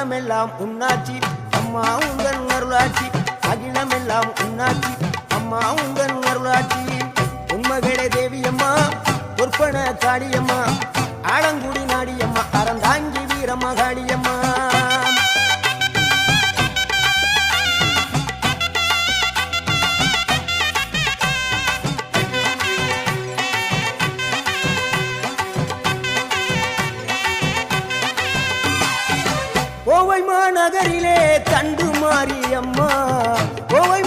அகிலமெல்லாம் உன்னாட்சி அம்மா உங்கள் அருளாட்சி அகிலமெல்லாம் உன்னாட்சி அம்மா உங்கள் அருளாட்சி உண்மகளே தேவியம்மா பொற்பன காளியம்மா ஆலங்குடி நாடியம்மா அறந்தாங்கி வீரம்மா காளியம்மா கோவை மாநகரிலே தண்டு மாரியம்மா கோவை